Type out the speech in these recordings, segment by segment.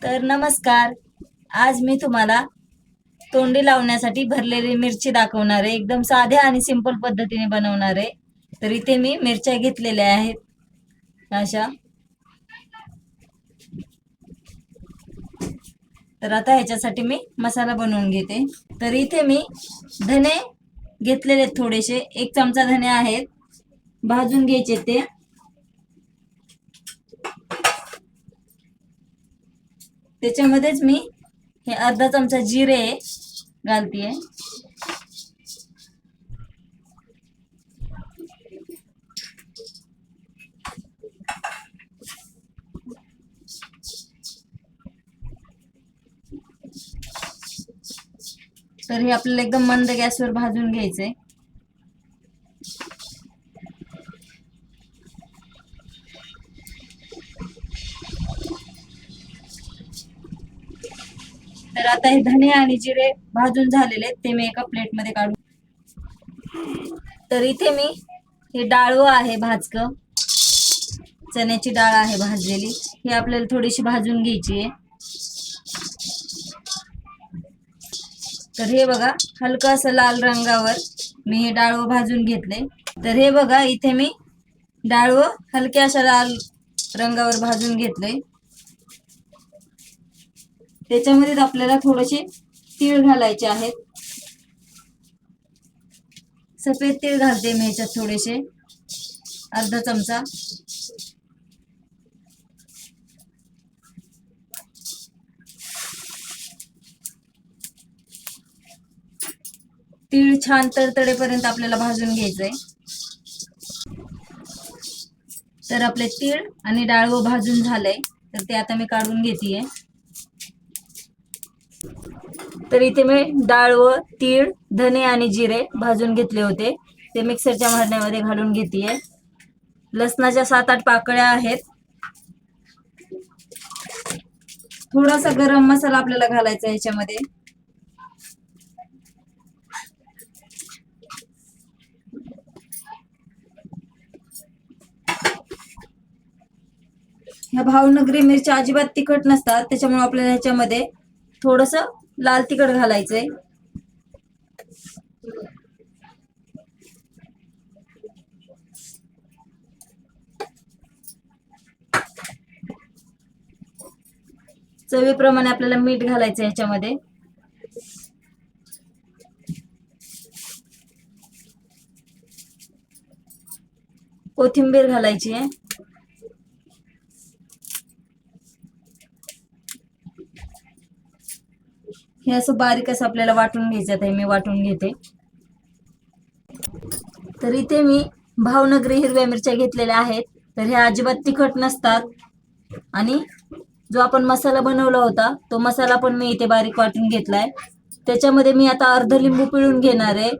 तर नमस्कार. आज मी तुम्हाला तोंडी लावण्यासाठी भरलेली मिरची दाखवणार आहे. एकदम साध्या आणि सिंपल पद्धतीने बनवणार आहे. तर इथे मी मिरच्या घेतलेल्या आहेत अशा. तर आता ह्याच्यासाठी मी मसाला बनवून घेते. तर इथे मी धने घेतलेले थोडेसे, 1 चमचा धने आहेत, भाजून घ्यायचे ते. त्याच्यामध्येच मी हे अर्धा चमचा जिरे घालतीये. तर हे आपल्याला एकदम मंद गॅसवर भाजून घ्यायचंय. तर आता हे धने आणि जिरे भाजून झालेले ते मी एका प्लेट मध्ये काढू. तर इथे मी हे डाळवं आहे भाजकं, चण्याची डाळ आहे भाजलेली, ही आपल्याला थोडीशी भाजून घ्यायची आहे. तर हे बघा, हलका असं लाल रंगावर मी हे डाळवं भाजून घेतले. तर हे बघा, इथे मी डाळवं हलक्या अशा लाल रंगावर भाजून घेतले. त्याच्यामध्ये आपल्याला थोडेसे तीळ घालायचे आहेत. सफेद तीळ घालते मी ह्याच्यात थोडेसे, अर्धा चमचा. तीळ छान तडतडेपर्यंत आपल्याला भाजून घ्यायचंय. तर आपले तीळ आणि डाळवं भाजून झालंय, तर ते आता मी काढून घेतेय. तर इथे मी डाळवं, तीळ, धने आणि जिरे भाजून घेतले होते, ते मिक्सरच्या भांड्यामध्ये घालून घेतेय. लसणाच्या 7-8 पाकळ्या आहेत. थोडासा गरम मसाला आपल्याला घालायचा ह्याच्यामध्ये. ह्या भावनगरी मिरच्या अजिबात तिखट नसतात, त्याच्यामुळे आपल्याला ह्याच्यामध्ये थोडस लाल तिखट घालायचंय. चवीप्रमाणे आपल्याला मीठ घालायचं ह्याच्यामध्ये. कोथिंबीर घालायची आहे. हे असं बारीक असं आपल्याला वाटून घ्यायचं आहे. मी वाटून घेते. तर इथे मी भावनगरी हिरव्या मिरच्या घेतलेल्या आहेत. तर ह्या अजिबात तिखट नसतात. आणि जो आपण मसाला बनवला होता तो मसाला पण मी इथे बारीक वाटून घेतलाय. त्याच्यामध्ये मी आता अर्ध लिंबू पिळून घेणार आहे.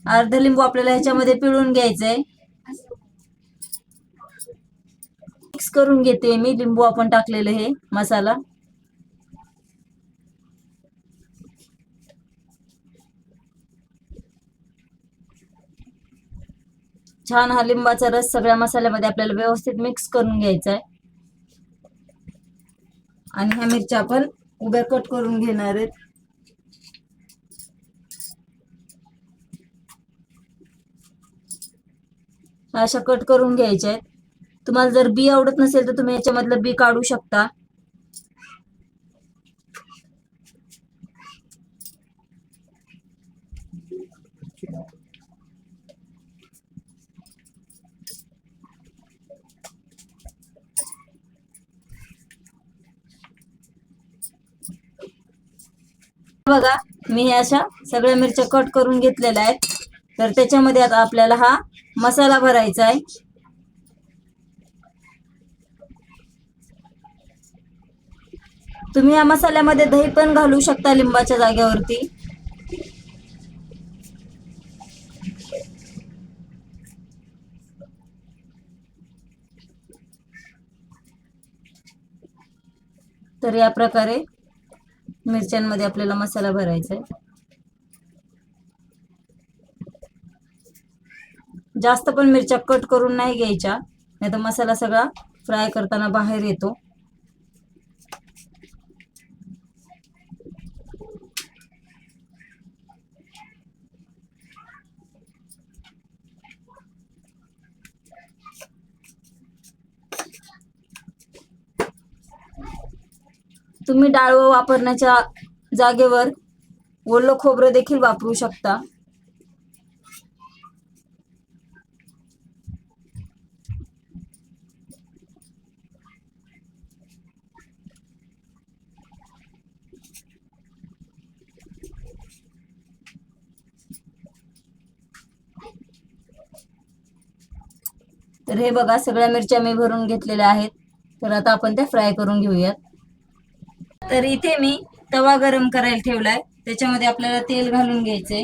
अर्ध लिंबू आपल्याला ह्याच्यामध्ये पिळून घ्यायचंय. मिक्स करून घेते मी लिंबू आपण टाकलेलं हे मसाला. छान हा लिंबाचा रस सगळ्या मसाल्यामध्ये आपल्याला व्यवस्थित मिक्स करून घ्यायचा आहे. आणि ह्या मिरच्या आपण उभ्या कट करून घेणार आहेत. अशा कट करून घ्यायच्या आहेत. तुम्हाला जर बी आवडत नसेल तर तुम्ही याच्यामधलं बी काढू शकता. बघा, मी हे अशा सगळ्या मिरच्या कट करून घेतलेल्या आहेत. तर त्याच्यामध्ये आता आपल्याला हा मसाला भरायचा आहे. तुम्ही या मसाल्यामध्ये दही पण घालू शकता लिंबाच्या जागेवरती. तर या प्रकारे मिरच्यांमध्ये आपल्याला मसाला भरायचा आहे. जास्त पण मिरच्या कट करून नाही घ्यायच्या, नाही तर मसाला सगळा फ्राय करताना बाहेर येतो. तुम्ही डाळवं वापरण्याच्या जागेवर ओलं खोबरं देखील वापरू शकता. तर हे बघा, सगळ्या मिरच्या मी भरून घेतलेल्या आहेत. तर आता आपण त्या फ्राय करून घेऊयात. तर इथे मी तवा गरम करायला ठेवलाय. त्याच्यामध्ये आपल्याला तेल घालून घ्यायचंय.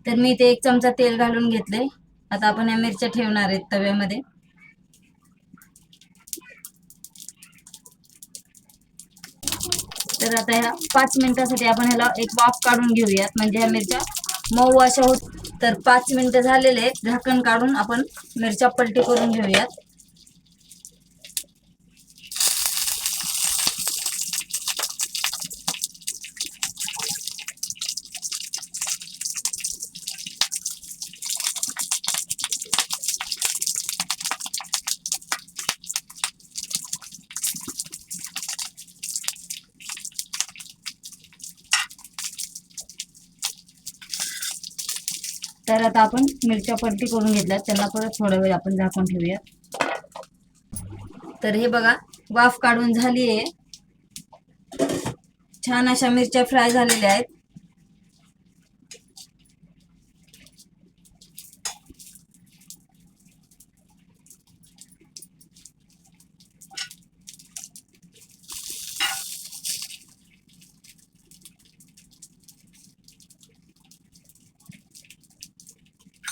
तर मी इथे 1 चमचा तेल घालून घेतले. आता आपण या मिरच्या ठेवणार आहेत तव्यामध्ये. तर आता ह्या 5 मिनिटासाठी आपण ह्याला एक वाफ काढून घेऊयात, म्हणजे ह्या मिरच्या मऊ अशा होत. तर 5 मिनिटं झालेले आहेत. झाकण काढून आपण मिरच्या पलटी करून घेऊयात. तर आता आपण मिरच्या पलटी करून घेतल्यात. त्यांना परत थोडा वेळ आपण झाकून ठेवूया. तर हे बघा, वाफ काढून झाली आहे. छान अशा मिरच्या फ्राय झालेल्या आहेत.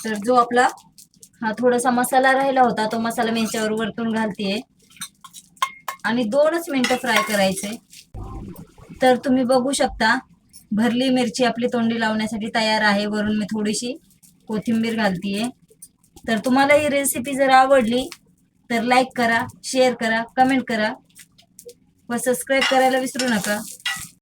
तर जो आपला हा थोडासा मसाला राहिला होता, तो मसाला मी याच्यावर वरतून घालतेय आणि 2च मिनिटं फ्राय करायचे. तर तुम्ही बघू शकता, भरली मिरची आपली तोंडी लावण्यासाठी तयार आहे. वरून मी थोडीशी कोथिंबीर घालतीये. तर तुम्हाला ही रेसिपी जर आवडली तर लाईक करा, शेअर करा, कमेंट करा व सबस्क्राईब करायला विसरू नका.